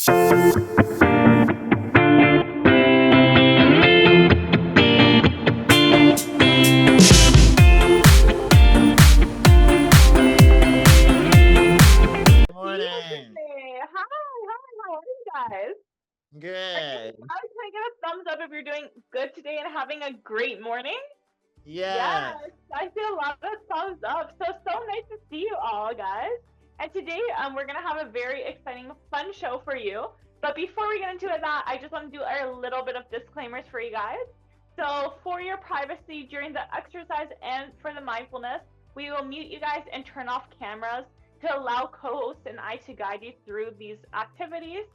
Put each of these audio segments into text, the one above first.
Morning. Hi, how are you guys? Good. I was trying to get a thumbs up if you're doing good today and having a great morning. Yes. Yes, I see a lot of thumbs up. So nice to see you all, guys. And today, we're gonna have a very exciting, fun show for you. But before we get into that, I just want to do a little bit of disclaimers for you guys. So for your privacy during the exercise and for the mindfulness, we will mute you guys and turn off cameras to allow co-hosts and I to guide you through these activities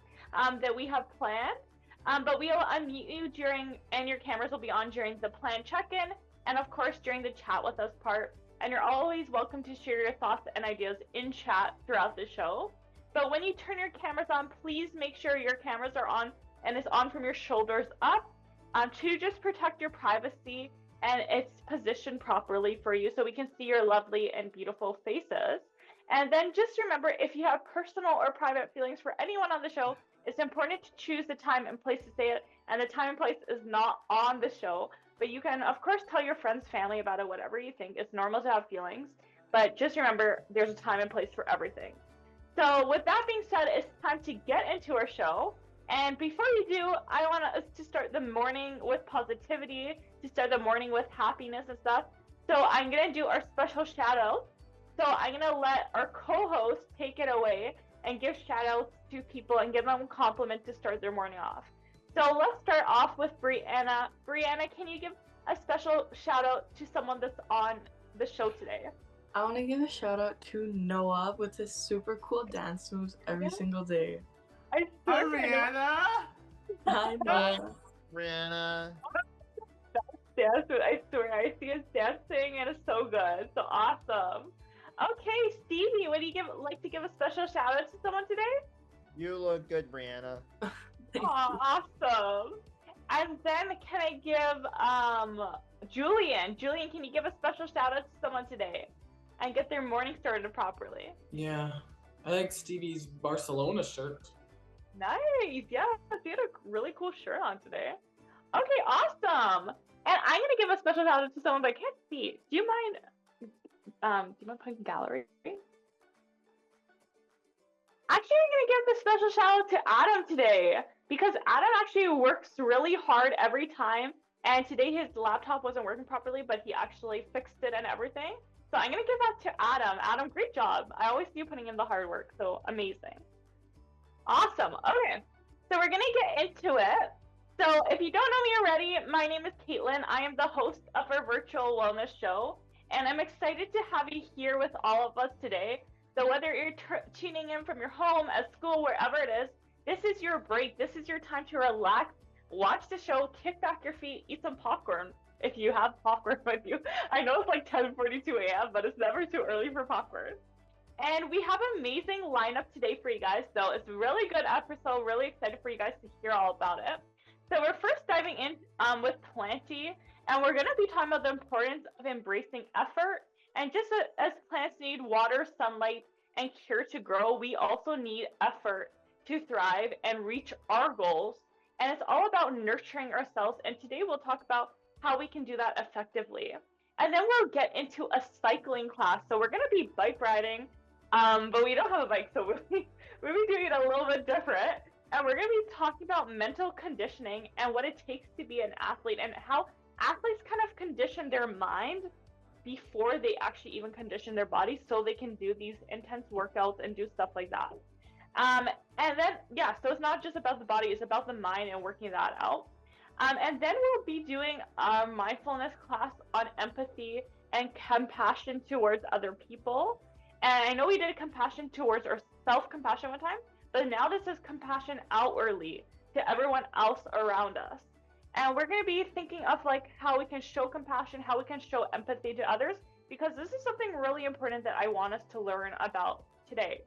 that we have planned. But we will unmute you during, and your cameras will be on during the planned check-in and of course during the chat with us part. And you're always welcome to share your thoughts and ideas in chat throughout the show. But when you turn your cameras on, please make sure your cameras are on and it's on from your shoulders up to just protect your privacy and it's positioned properly for you so we can see your lovely and beautiful faces. And then just remember, if you have personal or private feelings for anyone on the show, it's important to choose the time and place to say it. And the time and place is not on the show. But you can, of course, tell your friends, family about it, whatever you think. It's normal to have feelings. But just remember, there's a time and place for everything. So with that being said, it's time to get into our show. And before you do, I want us to start the morning with positivity, to start the morning with happiness and stuff. So I'm going to do our special shout out. So I'm going to let our co-host take it away and give shout outs to people and give them a compliment to start their morning off. So let's start off with Brianna. Brianna, can you give a special shout out to someone that's on the show today? I want to give a shout out to Noah with his super cool dance moves every single day. I Hi, swear Brianna. Hi, Noah. Brianna. dance. I swear, I see us dancing and it's so good. So awesome. Okay, Stevie, would you like to give a special shout out to someone today? You look good, Brianna. Aw, awesome. And then can I give Julian? Julian, can you give a special shout out to someone today and get their morning started properly? Yeah, I like Stevie's Barcelona shirt. Nice. Yeah, you had a really cool shirt on today. Okay, awesome. And I'm gonna give a special shout out to someone, but I can't see. Do you mind putting gallery? Actually, I'm gonna give the special shout out to Adam today because Adam actually works really hard every time. And today his laptop wasn't working properly, but he actually fixed it and everything. So I'm gonna give that to Adam. Adam, great job. I always see you putting in the hard work, so amazing. Awesome. Okay, so we're gonna get into it. So if you don't know me already, my name is Kaitlynn. I am the host of our virtual wellness show, and I'm excited to have you here with all of us today. So whether you're tuning in from your home, at school, wherever it is, this is your break. This is your time to relax, watch the show, kick back your feet, eat some popcorn if you have popcorn with you. I know it's like 10:42 a.m., but it's never too early for popcorn. And we have an amazing lineup today for you guys. So it's a really good episode. Really excited for you guys to hear all about it. So we're first diving in with Planty, and we're going to be talking about the importance of embracing effort. And just as plants need water, sunlight, and care to grow, we also need effort to thrive and reach our goals. And it's all about nurturing ourselves. And today we'll talk about how we can do that effectively. And then we'll get into a cycling class. So we're going to be bike riding, but we don't have a bike, so we'll be doing it a little bit different. And we're going to be talking about mental conditioning and what it takes to be an athlete and how athletes kind of condition their mind before they actually even condition their body so they can do these intense workouts and do stuff like that. And then, yeah, so it's not just about the body, it's about the mind and working that out. And then we'll be doing our mindfulness class on empathy and compassion towards other people. And I know we did compassion towards or self-compassion one time, but now this is compassion outwardly to everyone else around us. And we're going to be thinking of like how we can show compassion, how we can show empathy to others, because this is something really important that I want us to learn about today.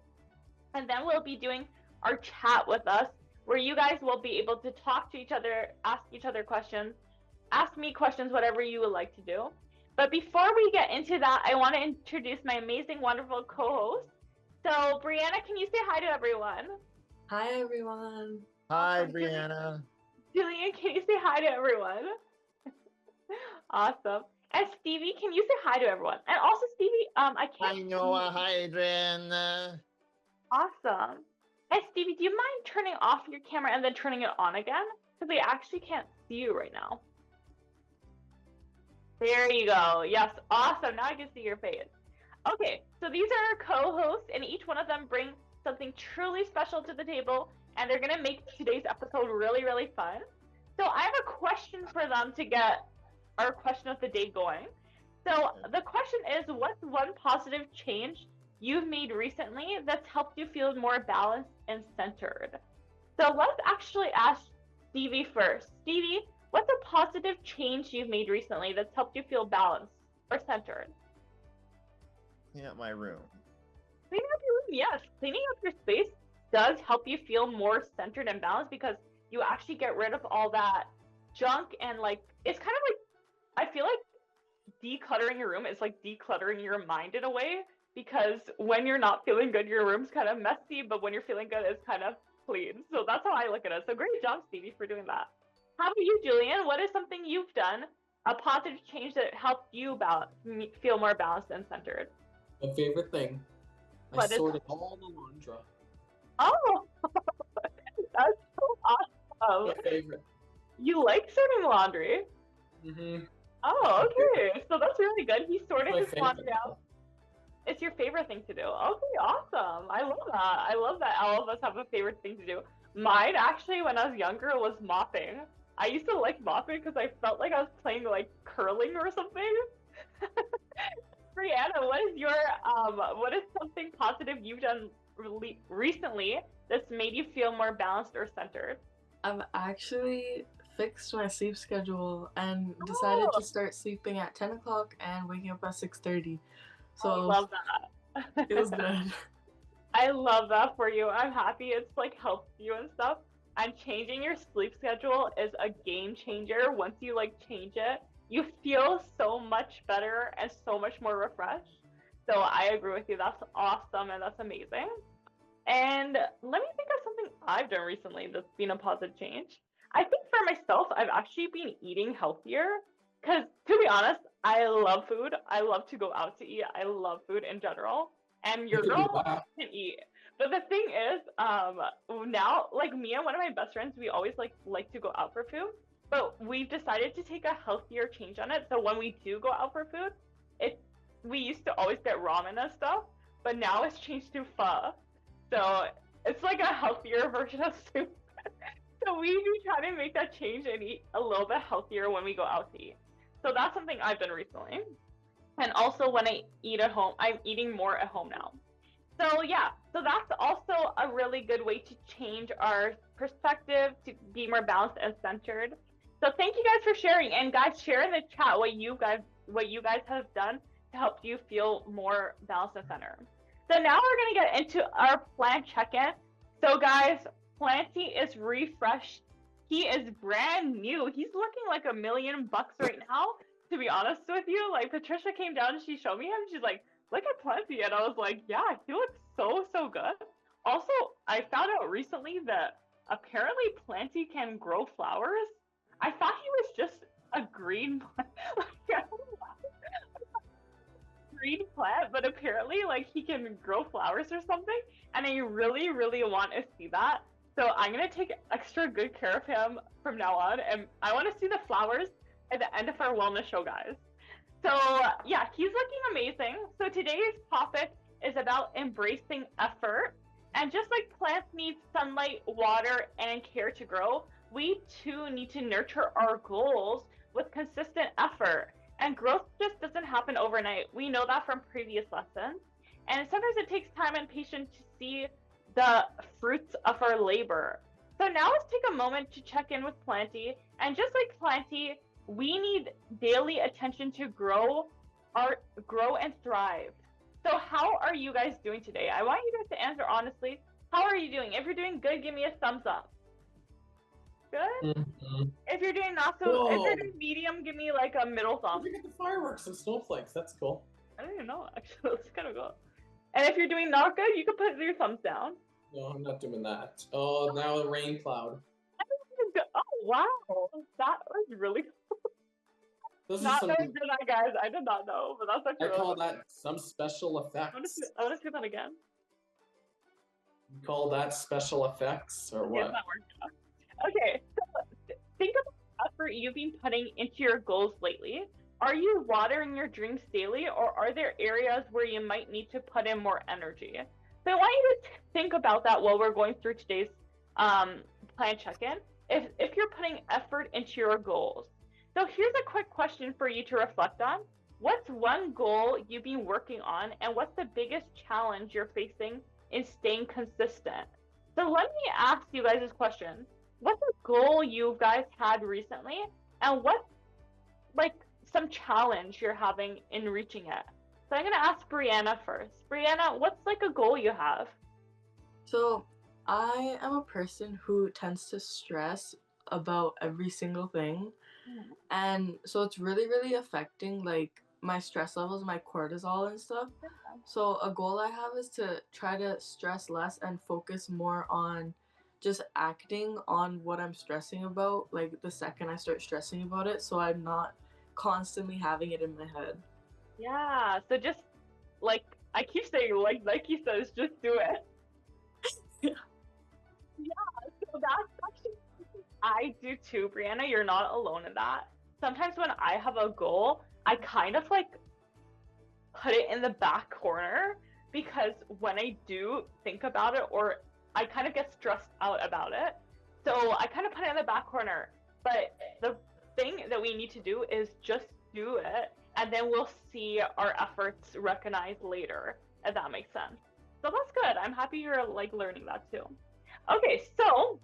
And then we'll be doing our chat with us, where you guys will be able to talk to each other, ask each other questions, ask me questions, whatever you would like to do. But before we get into that, I want to introduce my amazing, wonderful co-host. So Brianna, can you say hi to everyone? Hi everyone. Hi, Awesome. Brianna. Julian, can you say hi to everyone? Awesome. And Stevie, can you say hi to everyone? And also, Stevie, I Hi, can't Noah. see. Hi, Adrian. Awesome. And Stevie, do you mind turning off your camera and then turning it on again? Because I actually can't see you right now. There you go. Yes, awesome. Now I can see your face. Okay, so these are our co-hosts, and each one of them brings something truly special to the table, and they're gonna make today's episode really, really fun. So I have a question for them to get our question of the day going. So the question is, what's one positive change you've made recently that's helped you feel more balanced and centered? So let's actually ask Stevie first. Stevie, what's a positive change you've made recently that's helped you feel balanced or centered? Clean up my room. Cleaning up your room, yes. Cleaning up your space does help you feel more centered and balanced because you actually get rid of all that junk and like it's kind of like I feel like decluttering your room is like decluttering your mind in a way because when you're not feeling good, your room's kind of messy, but when you're feeling good, it's kind of clean. So that's how I look at it. So great job, Stevie, for doing that. How about you, Julian? What is something you've done, a positive change that helped you feel more balanced and centered? My favorite thing. I What is sorted all the laundry. Oh, that's so awesome. My favorite. You like sorting laundry? Mm-hmm. Oh, okay. So that's really good. He sorted My his laundry favorite. out. It's your favorite thing to do. Okay, awesome. I love that. I love that all of us have a favorite thing to do. Mine, actually, when I was younger, was mopping. I used to like mopping because I felt like I was playing like curling or something. Brianna, what is something positive you've done recently that's made you feel more balanced or centered? I've actually fixed my sleep schedule and decided Oh, to start sleeping at 10 o'clock and waking up at 6:30. I So love that. feels good. I love that for you. I'm happy it's like helped you and stuff. And changing your sleep schedule is a game changer. Once you like change it, you feel so much better and so much more refreshed. So I agree with you. That's awesome and that's amazing. And let me think of something I've done recently that's been a positive change. I think for myself, I've actually been eating healthier because, to be honest, I love food. I love to go out to eat. I love food in general. And You your can do girl that. can eat. But the thing is, now, like me and one of my best friends, we always like to go out for food. But we've decided to take a healthier change on it. So when we do go out for food, it we used to always get ramen and stuff, but now it's changed to pho. So it's like a healthier version of soup. So we do try to make that change and eat a little bit healthier when we go out to eat. So that's something I've done recently. And also when I eat at home, I'm eating more at home now. So yeah, so that's also a really good way to change our perspective to be more balanced and centered. So thank you guys for sharing. And guys, share in the chat what you guys have done to help you feel more balanced and centered. So now we're gonna get into our plant check-in. So guys, Planty is refreshed. He is brand new. He's looking like $1,000,000 right now. To be honest with you, like Patricia came down and she showed me him. She's like, "Look at Planty," and I was like, "Yeah, he looks so good." Also, I found out recently that apparently Planty can grow flowers. I thought he was just a green plant. Like, green plant, but apparently like he can grow flowers or something, and I really want to see that. So I'm gonna take extra good care of him from now on, and I want to see the flowers at the end of our wellness show, guys. So yeah, he's looking amazing. So today's topic is about embracing effort, and just like plants need sunlight, water, and care to grow, we too need to nurture our goals with consistent effort. And growth just doesn't happen overnight. We know that from previous lessons. And sometimes it takes time and patience to see the fruits of our labor. So now let's take a moment to check in with Planty. And just like Planty, we need daily attention to grow and thrive. So how are you guys doing today? I want you guys to answer honestly. How are you doing? If you're doing good, give me a thumbs up. Good? Mm-hmm. If you're doing not so, if you're doing medium, give me like a middle thumb. Look at the fireworks and snowflakes. That's cool. I don't even know, actually. Let's kind of go. And if you're doing not good, you can put your thumbs down. No, I'm not doing that. Oh, now a rain cloud. Oh wow, that was really Those are not some. knowing that, guys. I did not know, but that's I actually call really that some special effects. I want to see that again. You call that special effects or Okay, what? that worked out. Okay, so think about the effort you've been putting into your goals lately. Are you watering your dreams daily, or are there areas where you might need to put in more energy? So I want you to think about that while we're going through today's plan check-in. If you're putting effort into your goals. So here's a quick question for you to reflect on. What's one goal you've been working on, and what's the biggest challenge you're facing in staying consistent? So let me ask you guys this question. What's a goal you guys had recently, and what's like some challenge you're having in reaching it? So I'm gonna ask Brianna first. Brianna, what's like a goal you have? So I am a person who tends to stress about every single thing. And so it's really, really affecting like my stress levels, my cortisol and stuff. So a goal I have is to try to stress less and focus more on just acting on what I'm stressing about, like the second I start stressing about it, so I'm not constantly having it in my head. Yeah, so just like I keep saying, like Nike says, just do it. Yeah. Yeah, so that's actually something I do too, Brianna. You're not alone in that. Sometimes when I have a goal, I kind of like put it in the back corner because when I do think about it, or I kind of get stressed out about it, so I kind of put it in the back corner. But the thing that we need to do is just do it, and then we'll see our efforts recognized later, if that makes sense. So that's good. I'm happy you're like learning that too. Okay, so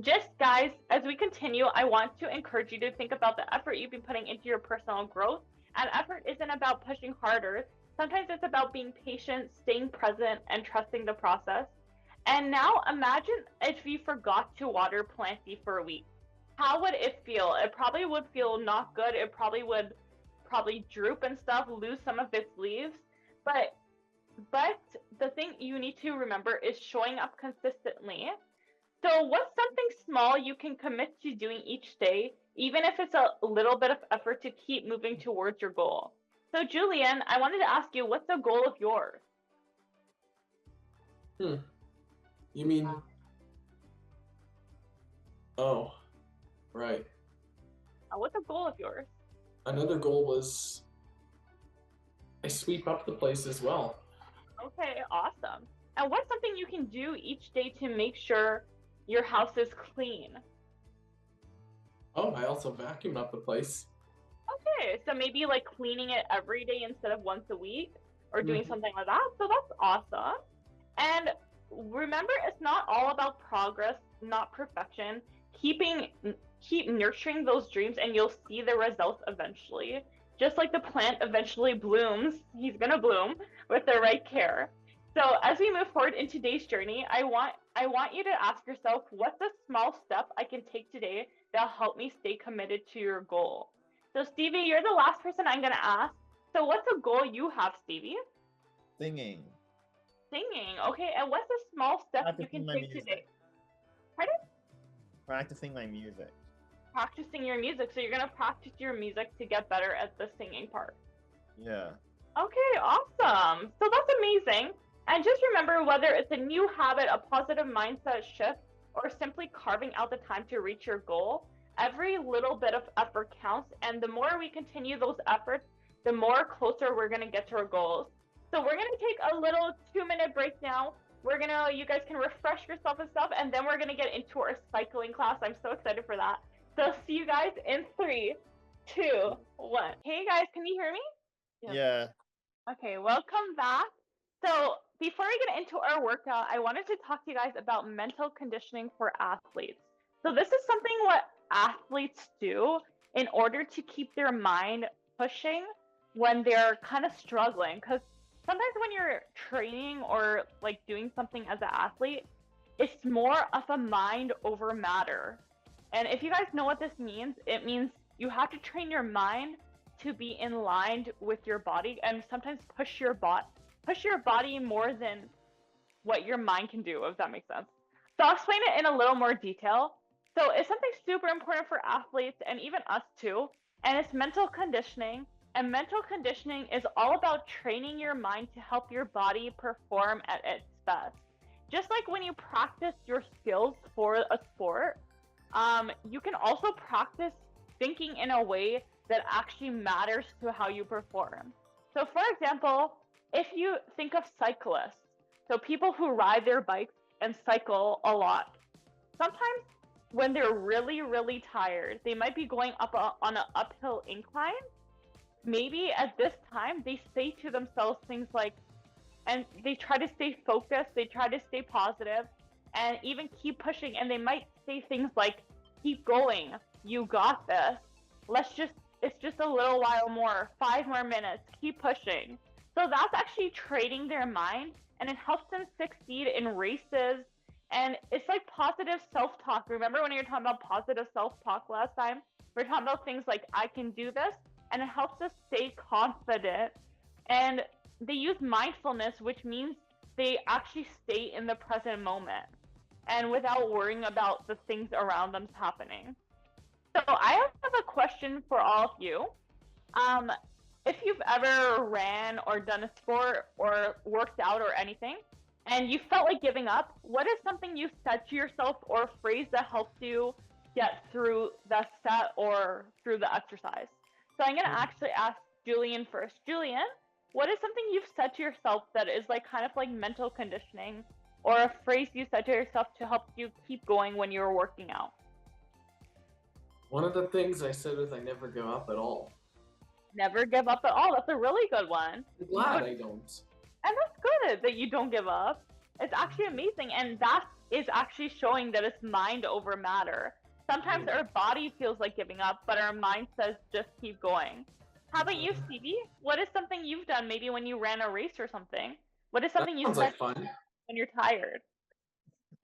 just guys, as we continue, I want to encourage you to think about the effort you've been putting into your personal growth. And effort isn't about pushing harder. Sometimes it's about being patient, staying present, and trusting the process. And now imagine if you forgot to water Planty for a week. How would it feel? It probably would feel not good. It probably would droop and stuff, lose some of its leaves. But the thing you need to remember is showing up consistently. So what's something small you can commit to doing each day, even if it's a little bit of effort to keep moving towards your goal? So Julian, I wanted to ask you, what's a goal of yours? You mean? Oh, right. What's a goal of yours? Another goal was I sweep up the place as well. Okay, awesome. And what's something you can do each day to make sure your house is clean? Oh, I also vacuum up the place. Okay, so maybe like cleaning it every day instead of once a week, or doing Mhm. something like that. So that's awesome. And remember, it's not all about progress, not perfection. Keep nurturing those dreams, and you'll see the results eventually. Just like the plant eventually blooms, he's gonna bloom with the right care. So as we move forward in today's journey, I want you to ask yourself, what's a small step I can take today that'll help me stay committed to your goal? So Stevie, you're the last person I'm gonna ask. So what's a goal you have, Stevie? Singing. Singing. Okay, and what's a small step you Practicing can my take music. today? Pardon? Practicing my music. Practicing your music. So you're gonna practice your music to get better at the singing part. Yeah. Okay, awesome. So that's amazing. And just remember, whether it's a new habit, a positive mindset shift, or simply carving out the time to reach your goal, every little bit of effort counts. And the more we continue those efforts, the more closer we're going to get to our goals. So we're going to take a little 2-minute break now. You guys can refresh yourself and stuff, and then we're going to get into our cycling class. I'm so excited for that. So see you guys in 3, 2, 1. Hey guys, can you hear me? Yeah. Okay, welcome back. So before we get into our workout, I wanted to talk to you guys about mental conditioning for athletes. So this is something what athletes do in order to keep their mind pushing when they're kind of struggling. Because sometimes when you're training or like doing something as an athlete, it's more of a mind over matter. And if you guys know what this means, it means you have to train your mind to be in line with your body, and sometimes push your body more than what your mind can do, if that makes sense. So I'll explain it in a little more detail. So it's something super important for athletes and even us too, and it's mental conditioning. And mental conditioning is all about training your mind to help your body perform at its best. Just like when you practice your skills for a sport, you can also practice thinking in a way that actually matters to how you perform. So, for example, if you think of cyclists, so people who ride their bikes and cycle a lot, sometimes when they're really, really tired, they might be going up on an uphill incline. Maybe at this time, they say to themselves things like, and they try to stay focused, they try to stay positive, and even keep pushing. And they might say things like, keep going, you got this. It's just a little while more, 5 more minutes, keep pushing. So that's actually training their mind, and it helps them succeed in races. And it's like positive self-talk. Remember when you were talking about positive self-talk last time? We're talking about things like, I can do this, and it helps us stay confident. And they use mindfulness, which means they actually stay in the present moment and without worrying about the things around them happening. So I have a question for all of you. If you've ever ran or done a sport or worked out or anything, and you felt like giving up, what is something you said to yourself or a phrase that helped you get through the set or through the exercise? So I'm going to actually ask Julian first. Julian, what is something you've said to yourself that is like kind of like mental conditioning, or a phrase you said to yourself to help you keep going when you were working out? One of the things I said is I never give up at all. Never give up at all. That's a really good one. I'm glad I don't. And that's good that you don't give up. It's actually amazing. And that is actually showing that it's mind over matter. Sometimes our body feels like giving up, but our mind says just keep going. How about you, Stevie? What is something you've done maybe when you ran a race or something? What is something you Sounds said like fun. when you're tired?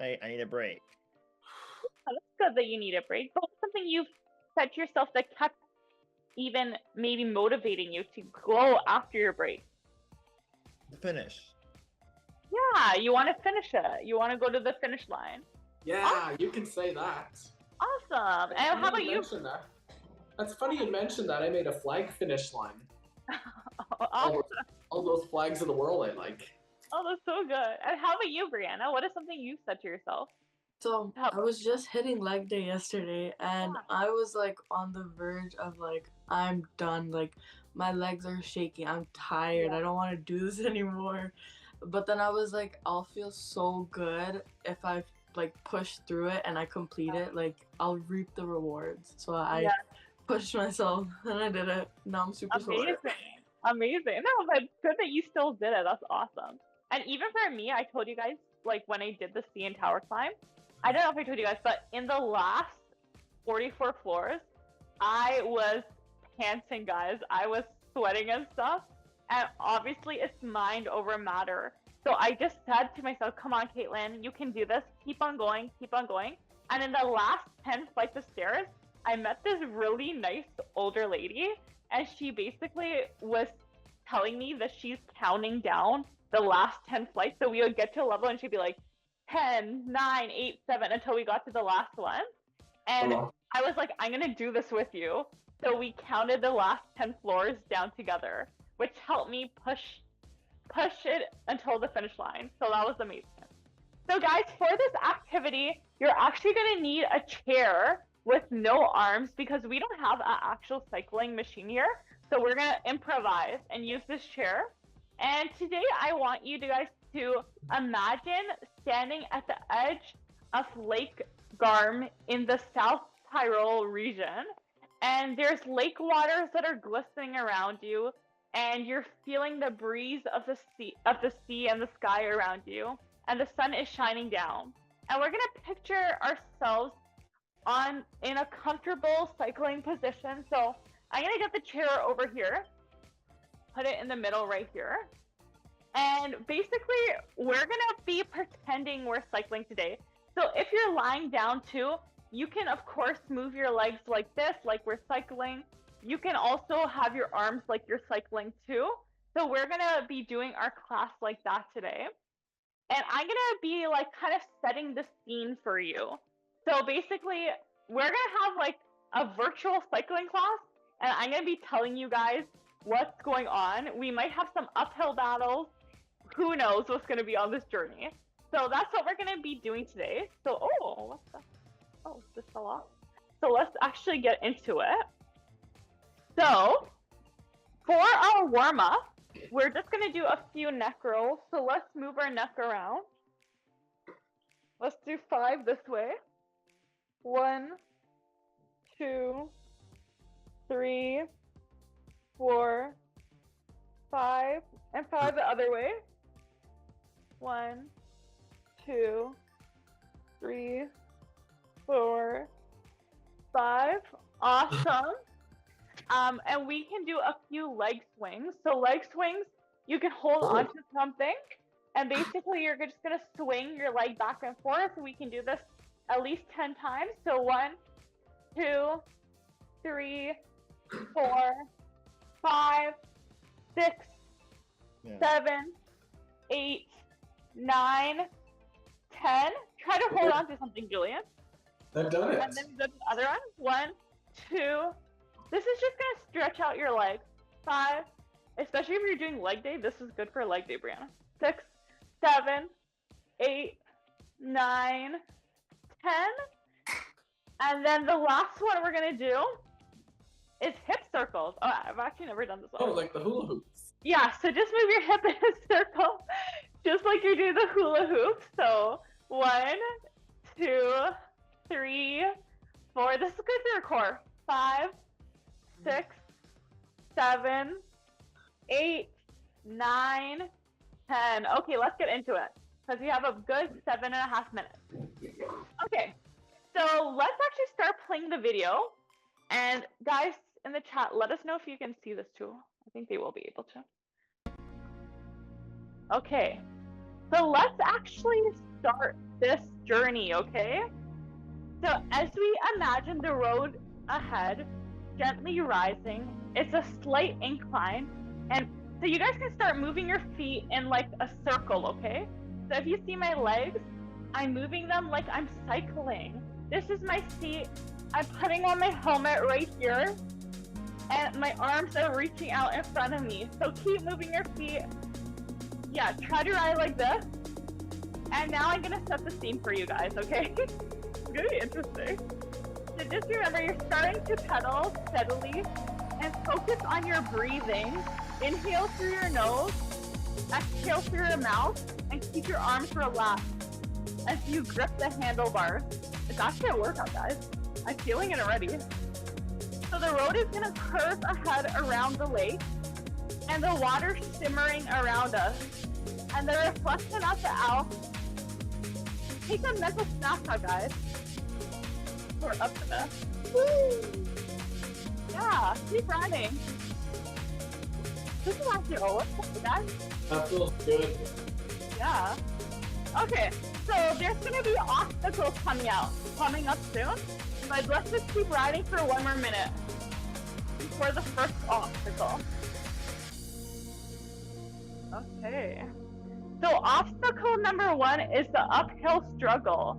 I need a break. Oh, that's good that you need a break. But what's something you've said to yourself that kept even maybe motivating you to go after your break? Finish. Yeah, you want to finish it. You want to go to the finish line. Yeah, you can say that. Awesome. That's And how funny about you? mention that. That's funny you mentioned that. I made a flag finish line. Awesome. All those flags of the world I like. Oh, that's so good. And how about you, Brianna? What is something you said to yourself? So I was just hitting leg day yesterday, and I was like on the verge of like, I'm done. Like my legs are shaking. I'm tired. I don't want to do this anymore. But then I was like, I'll feel so good if I like push through it and I complete it. Like I'll reap the rewards. So I pushed myself and I did it. Now I'm super sore. Amazing. No, but good that you still did it. That's awesome. And even for me, I told you guys, like when I did the CN Tower climb, I don't know if I told you guys, but in the last 44 floors, I was panting, guys. I was sweating and stuff. And obviously, it's mind over matter. So I just said to myself, come on, Kaitlynn, you can do this. Keep on going, keep on going. And in the last 10 flights of stairs, I met this really nice older lady. And she basically was telling me that she's counting down the last 10 flights. So we would get to a level and she'd be like, 10, 9, 8, 7, until we got to the last one. And I was like, I'm going to do this with you. So we counted the last 10 floors down together, which helped me push it until the finish line. So that was amazing. So guys, for this activity, you're actually going to need a chair with no arms because we don't have an actual cycling machine here. So we're going to improvise and use this chair. And today I want you guys to imagine standing at the edge of Lake Garm in the South Tyrol region. And there's lake waters that are glistening around you, and you're feeling the breeze of the sea and the sky around you, and the sun is shining down. And we're gonna picture ourselves in a comfortable cycling position. So I'm gonna get the chair over here, put it in the middle right here. And basically, we're gonna be pretending we're cycling today. So if you're lying down too, you can of course move your legs like this, like we're cycling. You can also have your arms like you're cycling too. So we're gonna be doing our class like that today. and I'm gonna be like kind of setting the scene for you. So basically, we're gonna have like a virtual cycling class, and I'm gonna be telling you guys what's going on. We might have some uphill battles. Who knows what's gonna be on this journey? So that's what we're gonna be doing today. So, this fell off. So let's actually get into it. So, for our warm-up, we're just gonna do a few neck rolls. So let's move our neck around. Let's do 5 this way. 1, 2, 3, 4, 5, and 5 the other way. 1, 2, 3, 4, 5. Awesome. And we can do a few leg swings. So leg swings, you can hold onto something, and basically you're just gonna swing your leg back and forth. We can do this at least 10 times. So 1, 2, 3, 4, 5, 6, 7, 8, 9, 10. Try to hold on to something, Julian. I've done it. And then the other one. 1, 2. This is just gonna stretch out your legs. 5, especially if you're doing leg day. This is good for leg day, Brianna. 6, 7, 8, 9, 10. And then the last one we're gonna do is hip circles. Oh, I've actually never done this one. Oh, like the hula hoops. Yeah, so just move your hip in a circle, just like you're doing the hula hoop. So 1, 2, 3, 4. This is good for your core. 5, 6, 7, 8, 9, 10. Okay, let's get into it because we have a good 7.5 minutes. Okay, so let's actually start playing the video. And guys in the chat, let us know if you can see this too. I think they will be able to. Okay, so let's actually start this journey, okay? So as we imagine the road ahead, gently rising, it's a slight incline, and so you guys can start moving your feet in like a circle, okay? So if you see my legs, I'm moving them like I'm cycling. This is my seat. I'm putting on my helmet right here, and my arms are reaching out in front of me. So keep moving your feet. Yeah, try to ride like this. And now I'm gonna set the scene for you guys, okay? It's gonna be interesting. So just remember, you're starting to pedal steadily and focus on your breathing. Inhale through your nose, exhale through your mouth, and keep your arms relaxed as you grip the handlebars. It's actually a workout, guys. I'm feeling it already. So the road is gonna curve ahead around the lake, and the water shimmering around us, and the reflection of the Alps. Take a mental snapshot, guys. We're up to this. Woo! Yeah, keep riding. This is actually what's guys? That feels good. Yeah. Okay, so there's gonna be obstacles coming up soon, but let's just keep riding for 1 more minute before the first obstacle. Okay. So obstacle number 1 is the uphill struggle.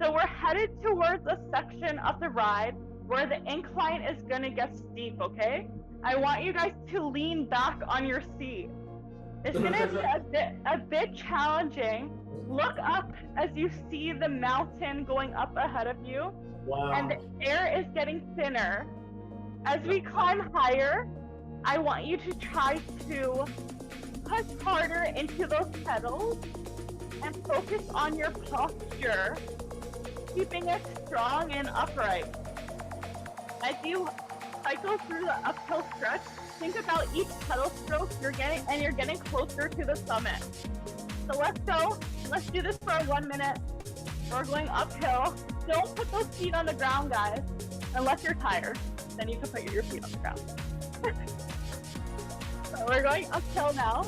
So we're headed towards a section of the ride where the incline is gonna get steep, okay? I want you guys to lean back on your seat. It's gonna be a bit challenging. Look up as you see the mountain going up ahead of you. Wow. And the air is getting thinner. As we climb higher, I want you to try to push harder into those pedals and focus on your posture, keeping it strong and upright. As you cycle through the uphill stretch, think about each pedal stroke you're getting closer to the summit. So let's go. Let's do this for 1 minute. We're going uphill. Don't put those feet on the ground, guys, unless you're tired. Then you can put your feet on the ground. So we're going uphill now.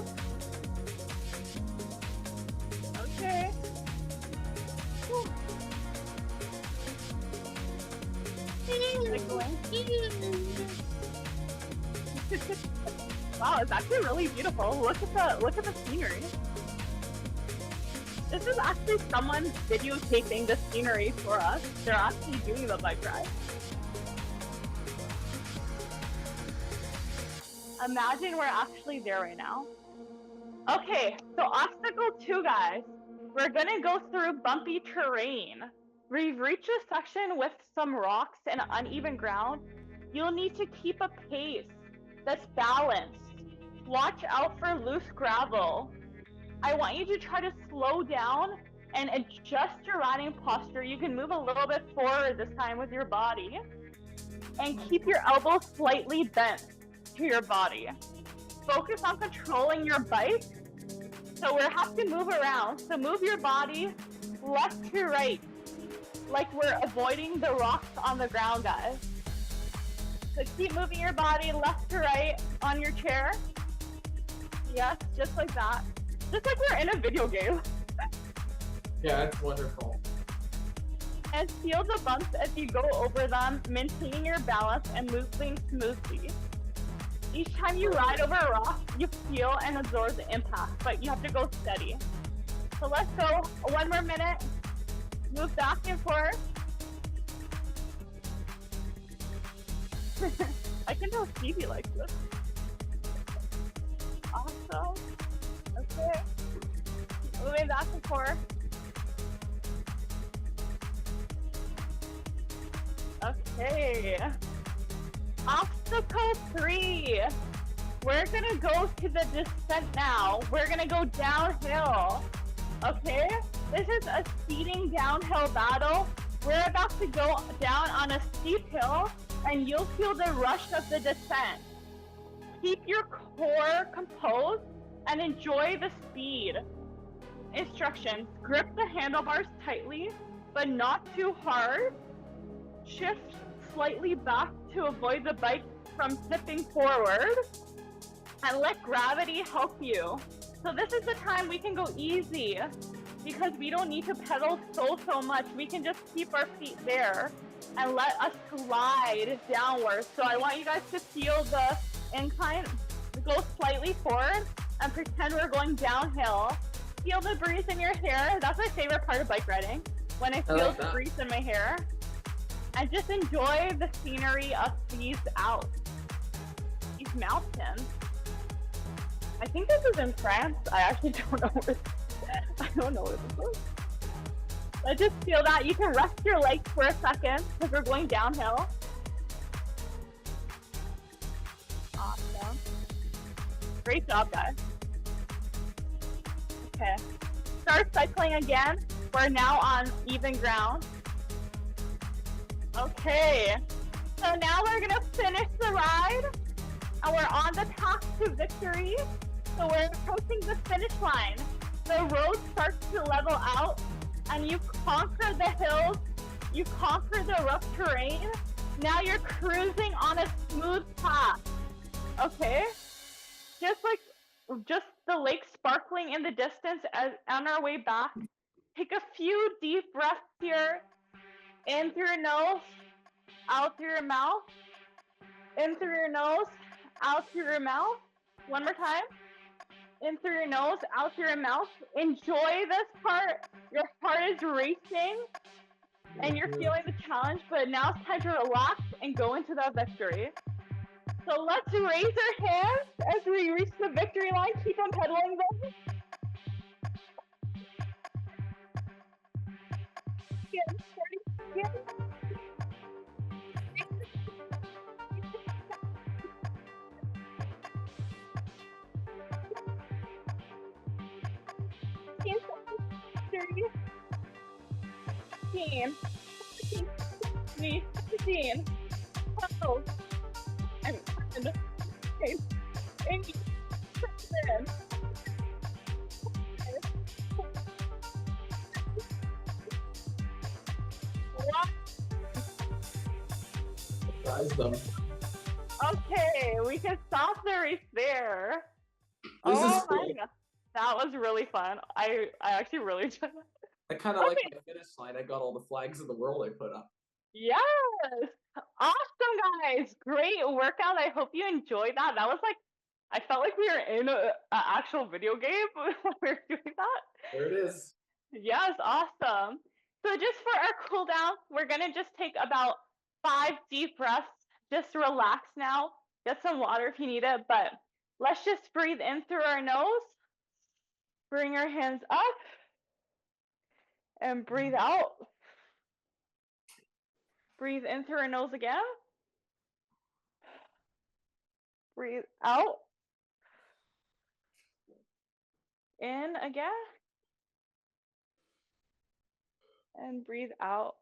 Okay. Whew. Wow, it's actually really beautiful. Look at the scenery. this is actually someone videotaping the scenery for us. They're actually doing the bike ride. Imagine we're actually there right now. Okay, so obstacle 2, guys. We're gonna go through bumpy terrain. We've reached a section with some rocks and uneven ground. You'll need to keep a pace that's balanced. Watch out for loose gravel. I want you to try to slow down and adjust your riding posture. You can move a little bit forward this time with your body. And keep your elbows slightly bent to your body. Focus on controlling your bike. So we have to move around. So move your body left to right, like we're avoiding the rocks on the ground, guys. So keep moving your body left to right on your chair. Yes, just like that. Just like we're in a video game. Yeah, it's wonderful. And feel the bumps as you go over them, maintaining your balance and moving smoothly. Each time you ride over a rock, you feel and absorb the impact, but you have to go steady. So let's go. 1 more minute. Move back and forth. I can tell Stevie likes this. Awesome. Okay. Moving back and forth. Okay. Obstacle 3. We're gonna go to the descent now. We're gonna go downhill. Okay? This is a speeding downhill battle. We're about to go down on a steep hill, and you'll feel the rush of the descent. Keep your core composed and enjoy the speed. Instructions: grip the handlebars tightly, but not too hard. Shift slightly back to avoid the bike from tipping forward, and let gravity help you. So this is the time we can go easy, because we don't need to pedal so much. We can just keep our feet there and let us glide downwards. So I want you guys to feel the incline, go slightly forward, and pretend we're going downhill. Feel the breeze in your hair. That's my favorite part of bike riding, when I feel the breeze in my hair. And just enjoy the scenery of these mountains. I think this is in France. I actually don't know where this is. But just feel that. You can rest your legs for a second because we're going downhill. Awesome. Great job, guys. Okay. Start cycling again. We're now on even ground. Okay. So now we're gonna finish the ride, and we're on the path to victory. So we're approaching the finish line. The road starts to level out, and you conquer the hills, you conquer the rough terrain. Now you're cruising on a smooth path. Okay? Just the lake sparkling in the distance as on our way back. Take a few deep breaths here. In through your nose, out through your mouth. In through your nose, out through your mouth. One more time. In through your nose, out through your mouth. Enjoy this part. Your heart is racing and you're feeling the challenge, but now it's time to relax and go into the victory. So let's raise our hands as we reach the victory line. Keep on pedaling them. Them. Okay, we can stop the race there. This is my cool. God. That was really fun. I actually really enjoyed that. I kind of like the finish line. I got all the flags of the world I put up. Yes! Awesome, guys! Great workout. I hope you enjoyed that. That was like, I felt like we were in an actual video game when we were doing that. There it is. Yes, awesome. So just for our cool down, we're gonna just take about 5 deep breaths. Just relax now. Get some water if you need it, but let's just breathe in through our nose. Bring our hands up and breathe out. Breathe in through our nose again. Breathe out. In again. And breathe out.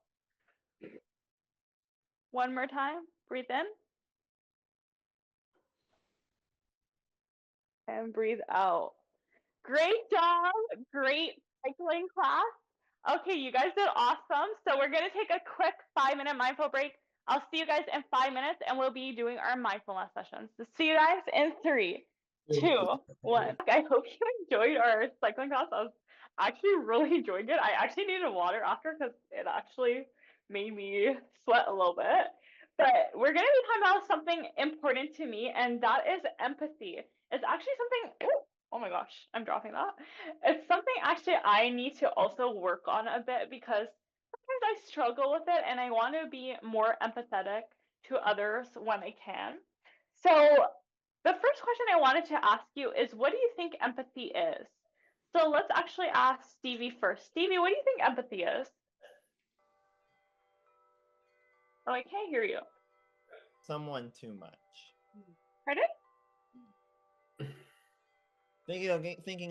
One more time. Breathe in. And breathe out. Great job. Great cycling class. Okay, you guys did awesome. So we're going to take a quick 5-minute mindful break. I'll see you guys in 5 minutes, and we'll be doing our mindfulness sessions. So see you guys in 3, 2, 1. I hope you enjoyed our cycling class. I was actually really enjoying it. I actually needed water after because it actually made me sweat a little bit. But we're going to be talking about something important to me, and that is empathy. It's actually something, oh my gosh, I'm dropping that. It's something actually I need to also work on a bit because sometimes I struggle with it and I want to be more empathetic to others when I can. So the first question I wanted to ask you is, what do you think empathy is? So let's actually ask Stevie first. Stevie, what do you think empathy is? Oh, I can't hear you. Someone too much. Pardon? Thinking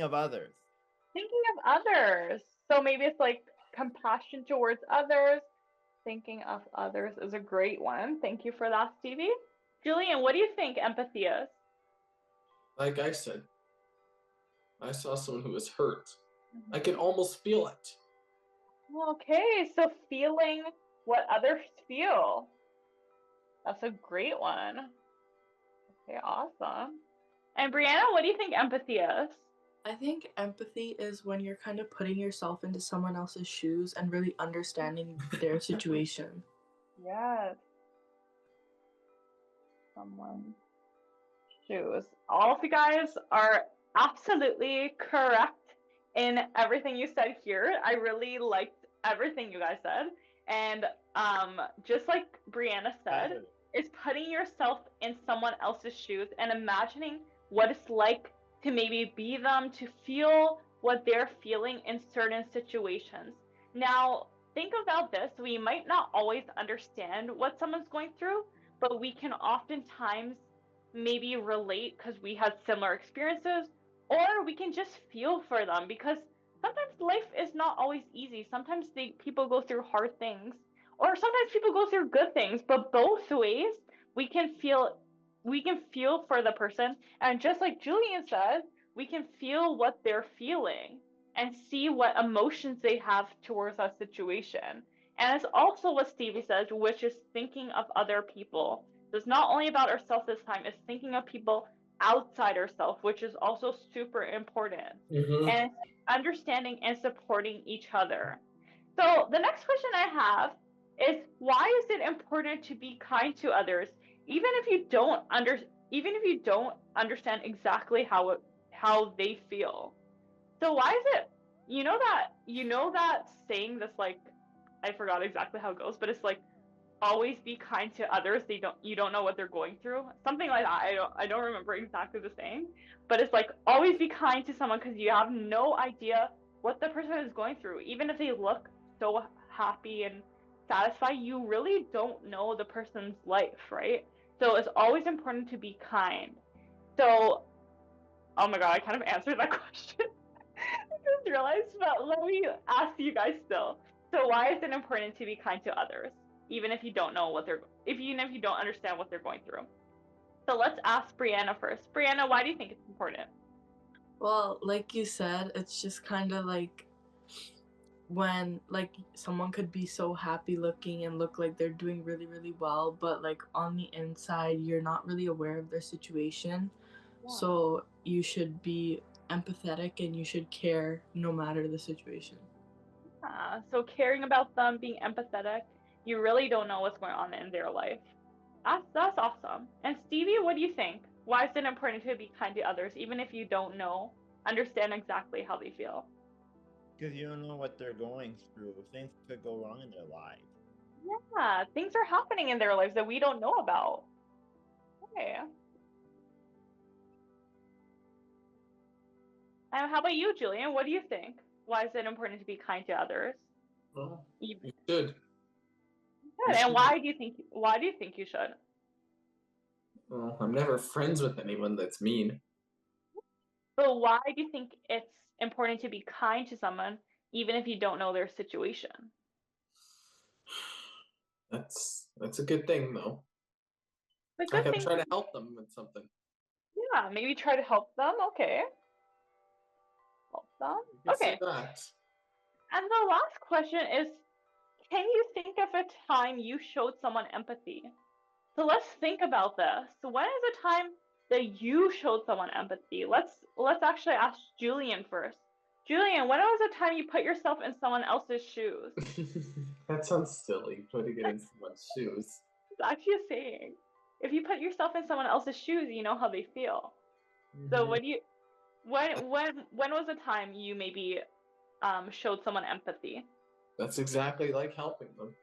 of others. Thinking of others. So maybe it's like compassion towards others. Thinking of others is a great one. Thank you for that, Stevie. Julian, what do you think empathy is? Like I said, I saw someone who was hurt. I can almost feel it. Okay, so feeling what others feel. That's a great one. Okay, awesome. And Brianna, what do you think empathy is? I think empathy is when you're kind of putting yourself into someone else's shoes and really understanding their situation. Yes. Someone's shoes. All of you guys are absolutely correct in everything you said here. I really liked everything you guys said. And just like Brianna said, is putting yourself in someone else's shoes and imagining what it's like to maybe be them, to feel what they're feeling in certain situations. Now, think about this. We might not always understand what someone's going through, but we can oftentimes maybe relate because we had similar experiences, or we can just feel for them because sometimes life is not always easy. Sometimes people go through hard things, or sometimes people go through good things, but both ways we can feel for the person, and just like Julian said, we can feel what they're feeling and see what emotions they have towards a situation. And it's also what Stevie says, which is thinking of other people. So it's not only about ourselves this time, it's thinking of people outside ourselves, which is also super important. Mm-hmm. And understanding and supporting each other. So the next question I have is, why is it important to be kind to others, even if you don't understand exactly how they feel? So why is it, you know that saying that's like, I forgot exactly how it goes, but it's like, always be kind to others. You don't know what they're going through. Something like that. I don't remember exactly the saying, but it's like, always be kind to someone because you have no idea what the person is going through. Even if they look so happy and satisfied, you really don't know the person's life, right? So it's always important to be kind. So, oh my god, I kind of answered that question. I just realized, but let me ask you guys still. So why is it important to be kind to others, even if you don't know even if you don't understand what they're going through? So let's ask Brianna first. Brianna, why do you think it's important? Well, like you said, it's just kind of like when like someone could be so happy looking and look like they're doing really, really well, but like on the inside, you're not really aware of their situation. Yeah. So you should be empathetic and you should care no matter the situation. So caring about them, being empathetic, you really don't know what's going on in their life. That's awesome. And Stevie, what do you think? Why is it important to be kind to others, even if you don't understand exactly how they feel? Because you don't know what they're going through. Things could go wrong in their lives. Yeah, things are happening in their lives that we don't know about. Okay. How about you, Julian? What do you think? Why is it important to be kind to others? Well, You you should. should. And should. why do you think you should? Well, I'm never friends with anyone that's mean. But why do you think it's important to be kind to someone even if you don't know their situation? That's a good thing though. The I good can thing, try to help them with something. yeah, maybe try to help them. Okay. Help them. You can say Okay. that. And the last question is, can you think of a time you showed someone empathy? So let's think about this. When is a time that you showed someone empathy? Let's actually ask Julian first. Julian, when was a time you put yourself in someone else's shoes? That sounds silly, putting it in someone's shoes. It's actually a saying. If you put yourself in someone else's shoes, you know how they feel. So Mhm. when was a time you maybe showed someone empathy? That's exactly like helping them.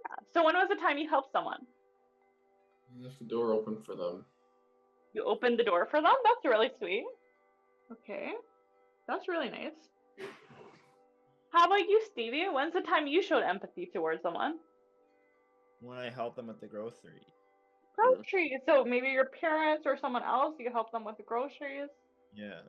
Yeah. So when was the time you helped someone? You left the door open for them. You opened the door for them? That's really sweet. Okay. That's really nice. How about you, Stevie? When's the time you showed empathy towards someone? When I help them with the groceries. Groceries. So maybe your parents or someone else, you help them with the groceries. Yeah.